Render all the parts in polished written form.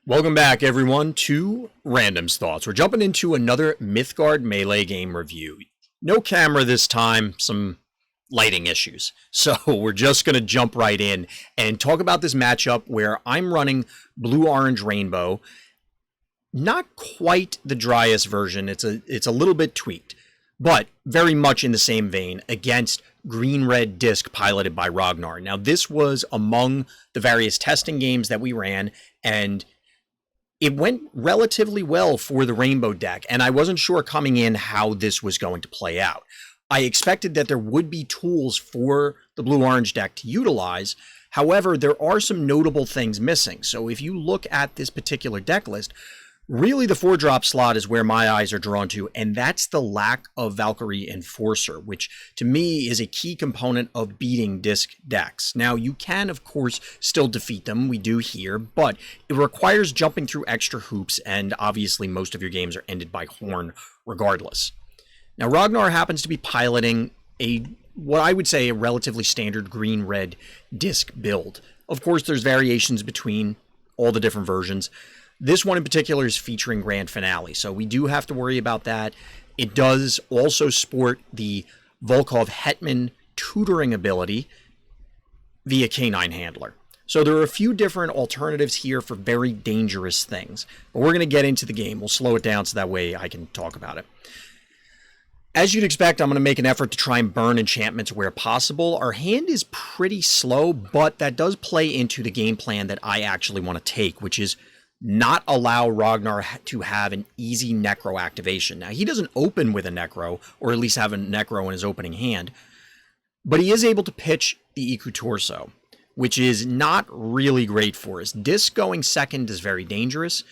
Welcome back, everyone, to Random's Thoughts. We're jumping into another Mythgard Melee game review. No camera this time, some lighting issues. So we're just going to jump right in and talk about this matchup where I'm running Blue-Orange Rainbow. Not quite the driest version, it's a little bit tweaked, but very much in the same vein against Green-Red Disc piloted by Rognarr. Now, this was among the various testing games that we ran, and it went relatively well for the Rainbow deck, and I wasn't sure coming in how this was going to play out. I expected that there would be tools for the Blue-Orange deck to utilize. However, there are some notable things missing. So if you look at this particular deck list, really the 4-drop slot is where my eyes are drawn to, and that's the lack of Valkyrie Enforcer, which to me is a key component of beating disc decks. Now, you can, of course, still defeat them, we do here, but it requires jumping through extra hoops, and obviously most of your games are ended by Horn regardless. Now, Rognarr happens to be piloting what I would say a relatively standard green-red disc build. Of course, there's variations between all the different versions. This one in particular is featuring Grand Finale, so we do have to worry about that. It does also sport the Volkov Hetman tutoring ability via Canine Handler. So there are a few different alternatives here for very dangerous things. But we're going to get into the game. We'll slow it down so that way I can talk about it. As you'd expect, I'm going to make an effort to try and burn enchantments where possible. Our hand is pretty slow, but that does play into the game plan that I actually want to take, which is not allow Rognarr to have an easy Necro activation. Now, he doesn't open with a Necro, or at least have a Necro in his opening hand, but he is able to pitch the Iku Torso, which is not really great for us. Disc going second is very dangerous.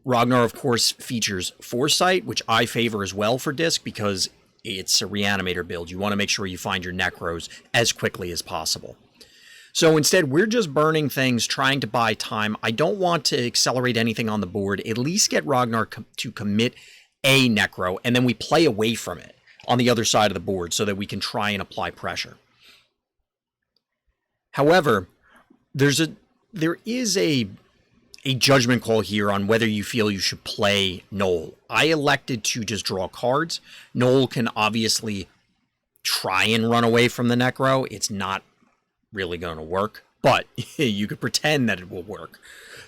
Rognarr, of course, features Foresight, which I favor as well for Disc because it's a Reanimator build. You want to make sure you find your Necros as quickly as possible. So instead, we're just burning things, trying to buy time. I don't want to accelerate anything on the board. At least get Rognarr to commit a Necro, and then we play away from it on the other side of the board so that we can try and apply pressure. However, there is a judgment call here on whether you feel you should play Noel. I elected to just draw cards. Noel can obviously try and run away from the Necro. It's not really going to work, but you could pretend that it will work.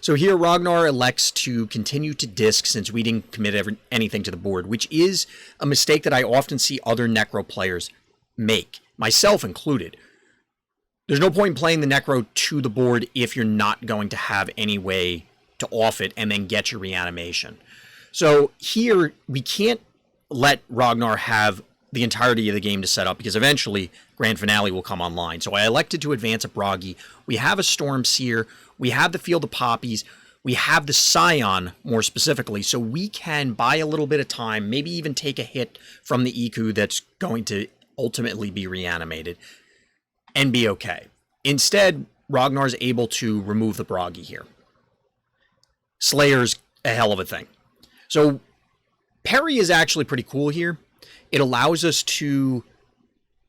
So here Rognarr elects to continue to disc since we didn't commit anything to the board, which is a mistake that I often see other Necro players make, myself included. There's no point in playing the Necro to the board if you're not going to have any way to off it and then get your reanimation. So here we can't let Rognarr have the entirety of the game to set up because eventually Grand Finale will come online. So I elected to advance a Bragi. We have a Storm Seer. We have the Field of Poppies. We have the Scion, more specifically, so we can buy a little bit of time, maybe even take a hit from the Iku that's going to ultimately be reanimated and be okay. Instead, Rognar's able to remove the Bragi here. Slayer's a hell of a thing. So Parry is actually pretty cool here. It allows us to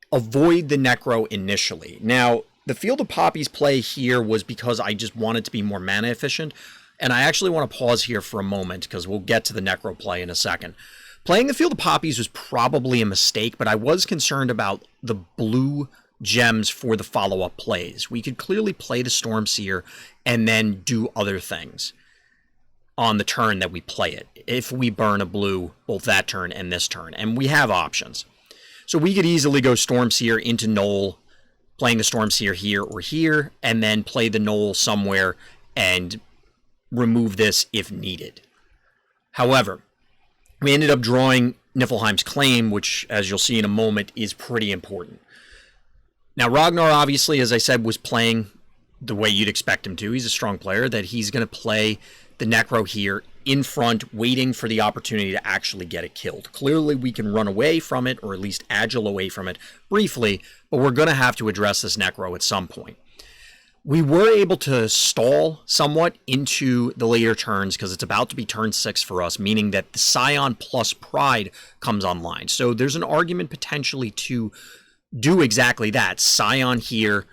avoid the Necro initially. Now, the Field of Poppies play here was because I just wanted to be more mana efficient, and I actually want to pause here for a moment because we'll get to the Necro play in a second. Playing the Field of Poppies was probably a mistake, but I was concerned about the blue gems for the follow-up plays. We could clearly play the Storm Seer and then do other things on the turn that we play it, if we burn a blue both that turn and this turn, and we have options. So we could easily go Storm Seer into Noel, playing the Storm Seer here or here, and then play the Noel somewhere and remove this if needed. However, we ended up drawing Niflheim's Claim, which, as you'll see in a moment, is pretty important. Now, Rognarr, obviously, as I said, was playing the way you'd expect him to. He's a strong player, that he's going to play the Necro here in front, waiting for the opportunity to actually get it killed. Clearly, we can run away from it, or at least agile away from it briefly, but we're going to have to address this Necro at some point. We were able to stall somewhat into the later turns because it's about to be turn 6 for us, meaning that the Scion plus Pride comes online. So there's an argument potentially to do exactly that. Scion here,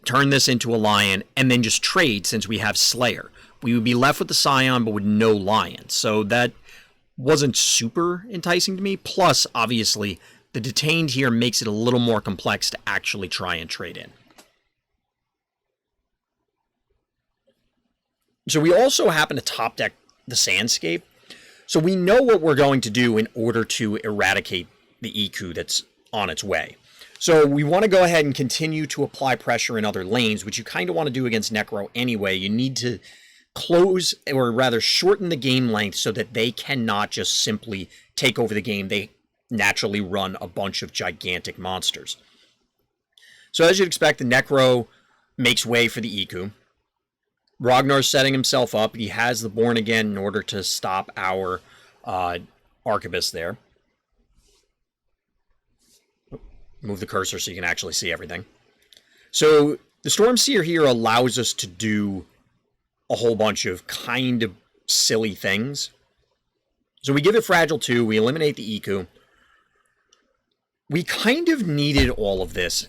turn this into a Lion, and then just trade since we have Slayer. we would be left with the Scion, but with no Lion. So that wasn't super enticing to me. Plus, obviously, the Detained here makes it a little more complex to actually try and trade in. So we also happen to top deck the Sandscape. So we know what we're going to do in order to eradicate the Iku that's on its way. So we want to go ahead and continue to apply pressure in other lanes, which you kind of want to do against Necro anyway. You need to close, or rather shorten the game length so that they cannot just simply take over the game. They naturally run a bunch of gigantic monsters. So as you'd expect, the Necro makes way for the Iku. Rognar's setting himself up. He has the Born Again in order to stop our Arquebus there. Move the cursor so you can actually see everything. So the Stormseer here allows us to do a whole bunch of kind of silly things. So we give it Fragile 2. We eliminate the Iku. We kind of needed all of this.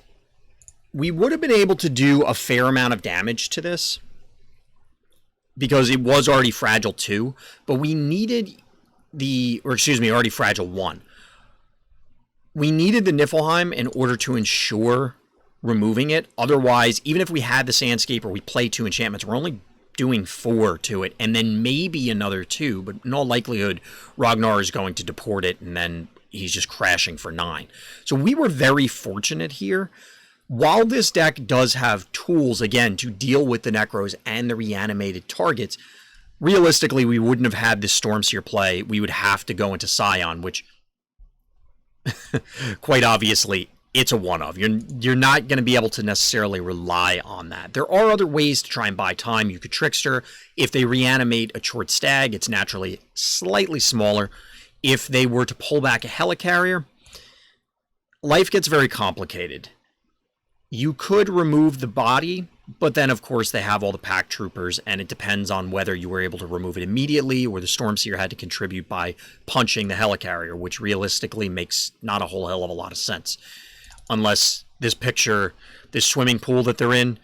We would have been able to do a fair amount of damage to this, because it was already Fragile 2, but we needed already Fragile 1. We needed the Niflheim in order to ensure removing it. Otherwise, even if we had the Sandscape or we play 2 enchantments, we're only doing 4 to it, and then maybe another 2, but in all likelihood, Rognarr is going to deport it, and then he's just crashing for 9. So we were very fortunate here. While this deck does have tools, again, to deal with the Necros and the reanimated targets, realistically, we wouldn't have had this Stormseer play. We would have to go into Scion, which, quite obviously, it's a one-of. You're not going to be able to necessarily rely on that. There are other ways to try and buy time. You could Trickster. If they reanimate a Short Stag, it's naturally slightly smaller. If they were to pull back a Helicarrier, life gets very complicated. You could remove the body, but then, of course, they have all the Pack Troopers, and it depends on whether you were able to remove it immediately or the Stormseer had to contribute by punching the Helicarrier, which realistically makes not a whole hell of a lot of sense. Unless this picture, this swimming pool that they're in,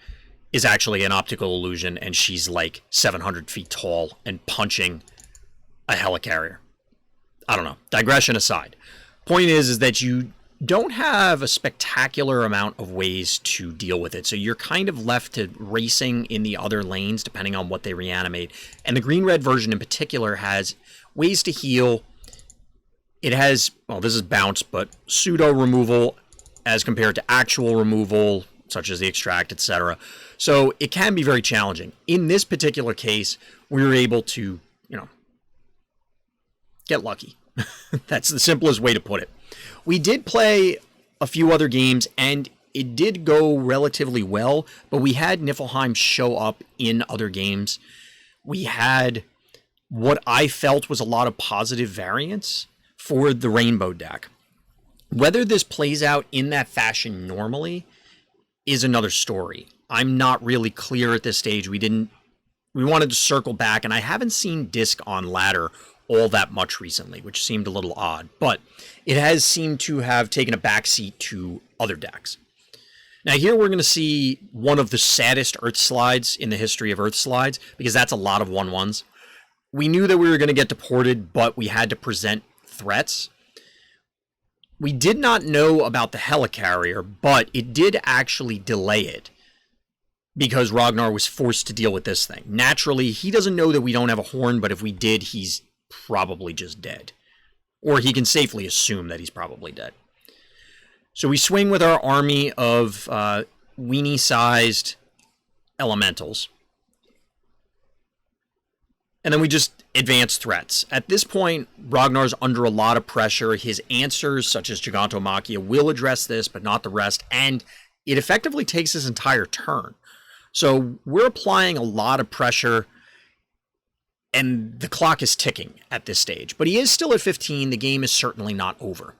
is actually an optical illusion, and she's like 700 feet tall and punching a Helicarrier. I don't know. Digression aside. Point is that you don't have a spectacular amount of ways to deal with it. So you're kind of left to racing in the other lanes depending on what they reanimate. And the green-red version in particular has ways to heal. It has, well, this is bounce, but pseudo removal as compared to actual removal, such as the extract, etc. So it can be very challenging. In this particular case, we were able to, get lucky. That's the simplest way to put it. We did play a few other games, and it did go relatively well, but we had Niflheim show up in other games. We had what I felt was a lot of positive variance for the Rainbow deck. Whether this plays out in that fashion normally is another story. I'm not really clear at this stage. We wanted to circle back, and I haven't seen Disc on ladder all that much recently, which seemed a little odd, but it has seemed to have taken a backseat to other decks. Now here we're going to see one of the saddest Earth Slides in the history of Earth Slides, because that's a lot of 1/1s. We knew that we were going to get deported, but we had to present threats. We did not know about the Helicarrier, but it did actually delay it, because Rognarr was forced to deal with this thing. Naturally, he doesn't know that we don't have a horn, but if we did, he's probably just dead. Or he can safely assume that he's probably dead. So we swing with our army of weenie-sized elementals. And then we just advance threats. At this point, Rognar's under a lot of pressure. His answers, such as Gigantomachia, will address this, but not the rest. And it effectively takes his entire turn. So we're applying a lot of pressure, and the clock is ticking at this stage. But he is still at 15. The game is certainly not over.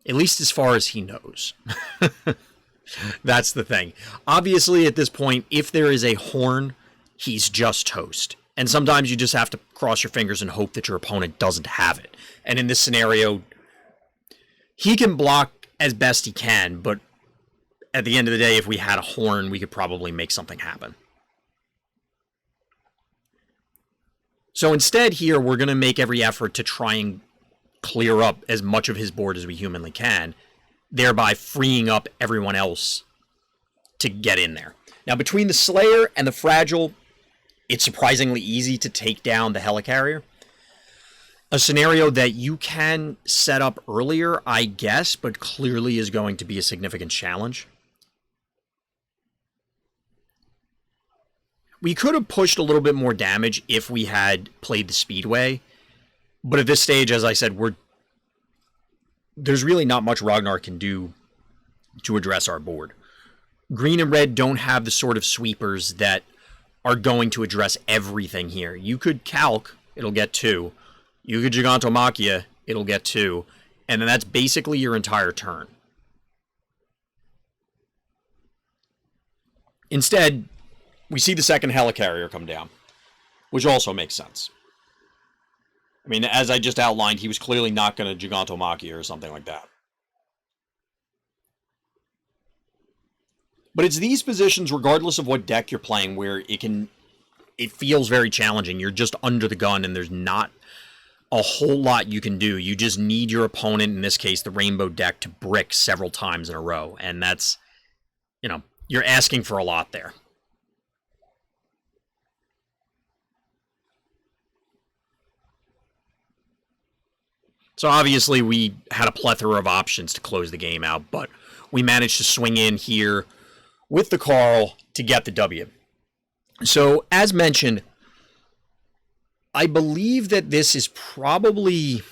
At least as far as he knows. That's the thing. Obviously, at this point, if there is a horn, he's just toast. And sometimes you just have to cross your fingers and hope that your opponent doesn't have it. And in this scenario, he can block as best he can, but at the end of the day, if we had a horn, we could probably make something happen. So instead here, we're going to make every effort to try and clear up as much of his board as we humanly can, thereby freeing up everyone else to get in there. Now, between the Slayer and the Fragile, it's surprisingly easy to take down the Helicarrier. A scenario that you can set up earlier, I guess, but clearly is going to be a significant challenge. We could have pushed a little bit more damage if we had played the Speedway, but at this stage, as I said, there's really not much Rognarr can do to address our board. Green and red don't have the sort of sweepers that are going to address everything here. You could Calc, it'll get 2. You could Gigantomachia, it'll get 2. And then that's basically your entire turn. Instead, we see the second Helicarrier come down, which also makes sense. I mean, as I just outlined, he was clearly not going to Gigantomachia or something like that. But it's these positions, regardless of what deck you're playing, where it feels very challenging. You're just under the gun, and there's not a whole lot you can do. You just need your opponent, in this case, the Rainbow deck, to brick several times in a row. And that's, you're asking for a lot there. So obviously we had a plethora of options to close the game out, but we managed to swing in here with the Carl to get the W. So as mentioned, I believe that this is probably,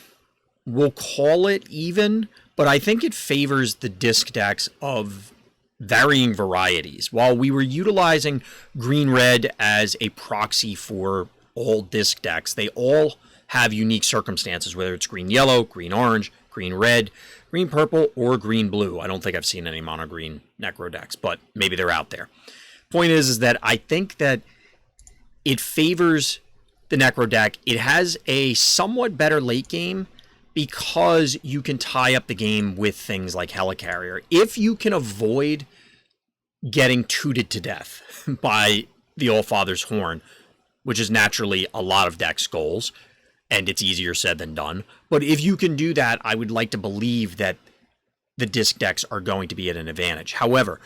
we'll call it even, but I think it favors the disc decks of varying varieties. While we were utilizing green-red as a proxy for all disc decks, they all have unique circumstances, whether it's green-yellow, green-orange, green-red, green-purple, or green-blue. I don't think I've seen any mono-green Necro decks, but maybe they're out there. Point is that I think that it favors the Necro deck. It has a somewhat better late game because you can tie up the game with things like Helicarrier. If you can avoid getting tooted to death by the Allfather's Horn, which is naturally a lot of decks' goals, and it's easier said than done. But if you can do that, I would like to believe that the disc decks are going to be at an advantage. However,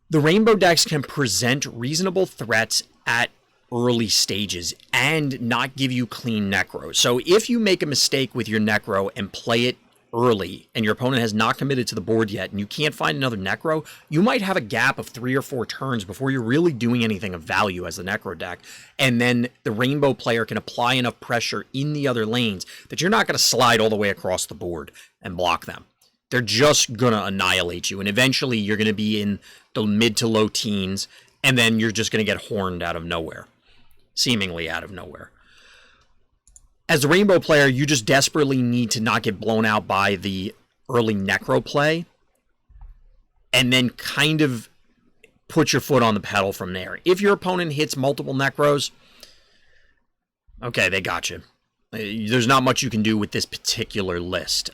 the Rainbow decks can present reasonable threats at early stages and not give you clean Necro. So if you make a mistake with your Necro and play it early and your opponent has not committed to the board yet and you can't find another Necro, you might have a gap of 3 or 4 turns before you're really doing anything of value as the Necro deck, and then the Rainbow player can apply enough pressure in the other lanes that you're not going to slide all the way across the board and block them. They're just going to annihilate you, and eventually you're going to be in the mid to low teens, and then you're just going to get horned out of nowhere, seemingly out of nowhere. As a Rainbow player, you just desperately need to not get blown out by the early Necro play and then kind of put your foot on the pedal from there. If your opponent hits multiple Necros, okay, they got you. There's not much you can do with this particular list.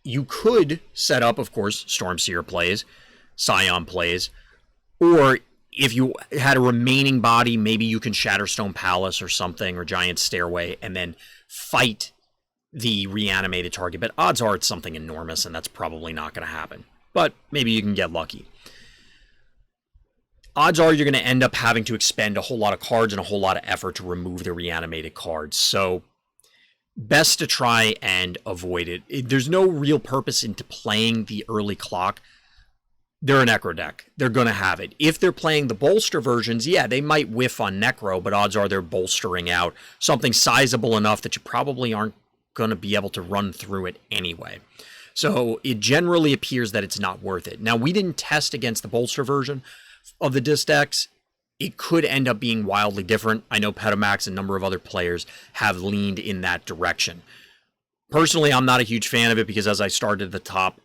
You could set up, of course, Stormseer plays, Scion plays, or if you had a remaining body, maybe you can Shatterstone Palace or something, or Giant Stairway, and then fight the reanimated target. But odds are it's something enormous, and that's probably not going to happen. But maybe you can get lucky. Odds are you're going to end up having to expend a whole lot of cards and a whole lot of effort to remove the reanimated cards. So best to try and avoid it. There's no real purpose into playing the early clock. They're a Necro deck. They're going to have it. If they're playing the bolster versions, yeah, they might whiff on Necro, but odds are they're bolstering out something sizable enough that you probably aren't going to be able to run through it anyway. So it generally appears that it's not worth it. Now, we didn't test against the bolster version of the disc decks. It could end up being wildly different. I know Petamax and a number of other players have leaned in that direction. Personally, I'm not a huge fan of it because, as I started at the top,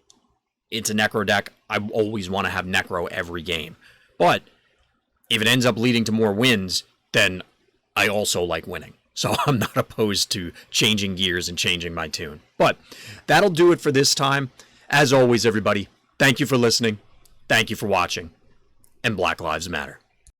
it's a Necro deck. I always want to have Necro every game. But if it ends up leading to more wins, then I also like winning. So I'm not opposed to changing gears and changing my tune. But that'll do it for this time. As always, everybody, thank you for listening. Thank you for watching. And Black Lives Matter.